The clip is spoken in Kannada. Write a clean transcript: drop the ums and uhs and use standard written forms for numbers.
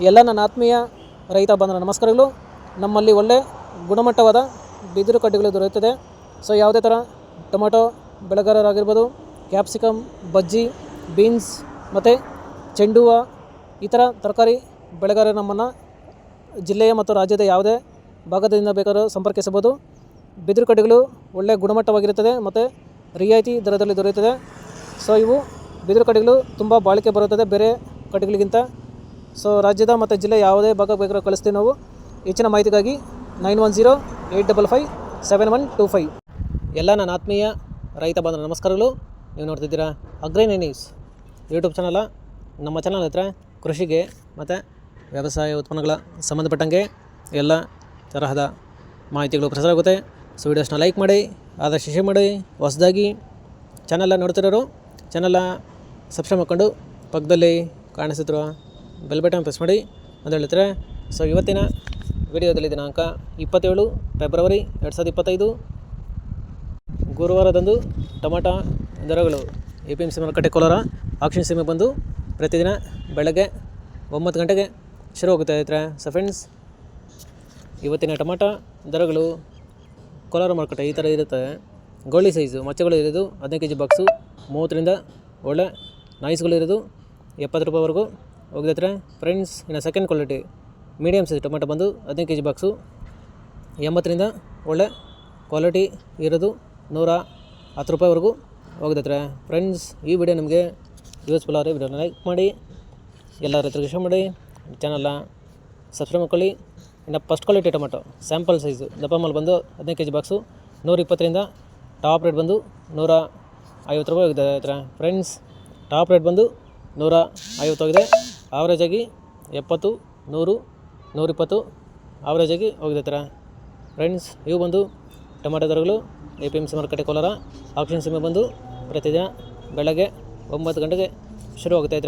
ಎಲ್ಲ ನನ್ನ ಆತ್ಮೀಯ ರೈತ ಬಾಂಧವರ ನಮಸ್ಕಾರಗಳು. ನಮ್ಮಲ್ಲಿ ಒಳ್ಳೆ ಗುಣಮಟ್ಟವಾದ ಬಿದಿರು ಕಡ್ಡಿಗಳು ದೊರೆಯುತ್ತದೆ. ಸೊ ಯಾವುದೇ ಥರ ಟೊಮೆಟೊ ಬೆಳೆಗಾರರಾಗಿರ್ಬೋದು, ಕ್ಯಾಪ್ಸಿಕಮ್, ಬಜ್ಜಿ, ಬೀನ್ಸ್ ಮತ್ತು ಚೆಂಡು ಹೂವು ಈ ಥರ ತರಕಾರಿ ಬೆಳೆಗಾರರು ನಮ್ಮನ್ನು ಜಿಲ್ಲೆಯ ಮತ್ತು ರಾಜ್ಯದ ಯಾವುದೇ ಭಾಗದಿಂದ ಬೇಕಾದರೂ ಸಂಪರ್ಕಿಸಬಹುದು. ಬಿದಿರು ಕಡ್ಡಿಗಳು ಒಳ್ಳೆಯ ಗುಣಮಟ್ಟವಾಗಿರುತ್ತದೆ ಮತ್ತು ರಿಯಾಯಿತಿ ದರದಲ್ಲಿ ದೊರೆಯುತ್ತದೆ. ಸೊ ಇವು ಬಿದಿರು ಕಡ್ಡಿಗಳು ತುಂಬ ಬಾಳಿಕೆ ಬರುತ್ತದೆ ಬೇರೆ ಕಡ್ಡಿಗಳಿಗಿಂತ. ಸೊ ರಾಜ್ಯದ ಮತ್ತು ಜಿಲ್ಲೆ ಯಾವುದೇ ಭಾಗ ಬೇಕಾದ್ರೂ ಕಳಿಸ್ತೀವಿ ನಾವು. ಹೆಚ್ಚಿನ ಮಾಹಿತಿಗಾಗಿ 9108557125. ಎಲ್ಲ ನನ್ನ ಆತ್ಮೀಯ ರೈತ ಬಾಂಧವರ ನಮಸ್ಕಾರಗಳು. ನೀವು ನೋಡ್ತಿದ್ದೀರಾ ಅಗ್ರಿನಿ ನ್ಯೂಸ್ ಯೂಟ್ಯೂಬ್ ಚಾನಲ. ನಮ್ಮ ಚಾನಲ್ ಹತ್ರ ಕೃಷಿಗೆ ಮತ್ತು ವ್ಯವಸಾಯ ಉತ್ಪನ್ನಗಳ ಸಂಬಂಧಪಟ್ಟಂಗೆ ಎಲ್ಲ ತರಹದ ಮಾಹಿತಿಗಳು ಪ್ರಸಾರ ಆಗುತ್ತೆ. ಸೊ ವಿಡಿಯೋಸ್ನ ಲೈಕ್ ಮಾಡಿ, ಆದಷ್ಟು ಶೇರ್ ಮಾಡಿ. ಹೊಸದಾಗಿ ಚಾನಲ್ನ ನೋಡ್ತಿರೋರು ಚಾನಲ್ನ ಸಬ್ಸ್ಕ್ರೈಬ್ ಮಾಡ್ಕೊಂಡು ಪಕ್ಕದಲ್ಲಿ ಕಾಣಿಸುತ್ತಿರುವ ಬೆಲ್ ಬಟನ್ ಪ್ರೆಸ್ ಮಾಡಿ ಅಂತ ಹೇಳ್ತಾರೆ. ಸೊ ಇವತ್ತಿನ ವಿಡಿಯೋದಲ್ಲಿ ದಿನಾಂಕ 27 ಫೆಬ್ರವರಿ 2025 ಗುರುವಾರದಂದು ಟೊಮಾಟೊ ದರಗಳು APMC ಮಾರುಕಟ್ಟೆ ಕೋಲಾರ ಆಕ್ಷನ್ ಸೀಮೆ ಬಂದು ಪ್ರತಿದಿನ ಬೆಳಗ್ಗೆ 9 ಗಂಟೆಗೆ ಶುರು ಹೋಗುತ್ತೆ ಇದ್ರೆ. ಸೊ ಫ್ರೆಂಡ್ಸ್, ಇವತ್ತಿನ ಟೊಮಾಟೊ ದರಗಳು ಕೋಲಾರ ಮಾರುಕಟ್ಟೆ ಈ ಥರ ಇರುತ್ತೆ. ಗೋಳಿ ಸೈಜು ಮಚ್ಚೆಗಳು ಇರೋದು 15 kg ಬಾಕ್ಸು 30ರಿಂದ ಒಳ್ಳೆ ನಾಯ್ಸ್ಗಳು ಇರೋದು 70 ರೂಪಾಯಿವರೆಗೂ ಹೋಗಿದ್ರೆ. ಫ್ರೆಂಡ್ಸ್, ಇನ್ನು second quality medium size tomato ಬಂದು 15 kg ಬಾಕ್ಸು 80ರಿಂದ ಒಳ್ಳೆ ಕ್ವಾಲಿಟಿ ಇರೋದು 110 ರೂಪಾಯಿವರೆಗೂ ಹೋಗಿದ್ರೆ. ಫ್ರೆಂಡ್ಸ್, ಈ ವಿಡಿಯೋ ನಿಮಗೆ ಯೂಸ್ಫುಲ್ ಆದರೆ ವಿಡಿಯೋನ ಲೈಕ್ ಮಾಡಿ, ಎಲ್ಲ ರೈತರಿಗೆ ಶೇರ್ ಮಾಡಿ, ಚಾನಲ್ನ ಸಬ್ಸ್ಕ್ರೈಬ್ ಮಾಡ್ಕೊಳ್ಳಿ. ಇನ್ನು first quality tomato sample size ದಪ್ಪ ಮಾಲ್ ಬಂದು 15 kg ಬಾಕ್ಸು 120ರಿಂದ ಟಾಪ್ ರೇಟ್ ಬಂದು 150 ರೂಪಾಯಿ ಹೋಗಿದೆ. ಫ್ರೆಂಡ್ಸ್, ಟಾಪ್ ರೇಟ್ ಬಂದು 150 ಹೋಗಿದೆ. ಆವ್ರೇಜಾಗಿ 70, 100, 120 ಆವ್ರೇಜಾಗಿ ಹೋಗಿದೆ. ಫ್ರೆಂಡ್ಸ್, ಇವು ಬಂದು ಟೊಮೆಟೊ ದರಗಳು APMC ಮಾರುಕಟ್ಟೆ ಕೋಲಾರ ಆಕ್ಷನ್ ಸೀಮೆ ಬಂದು ಪ್ರತಿದಿನ ಬೆಳಗ್ಗೆ 9 ಗಂಟೆಗೆ ಶುರು ಆಗುತ್ತೆ.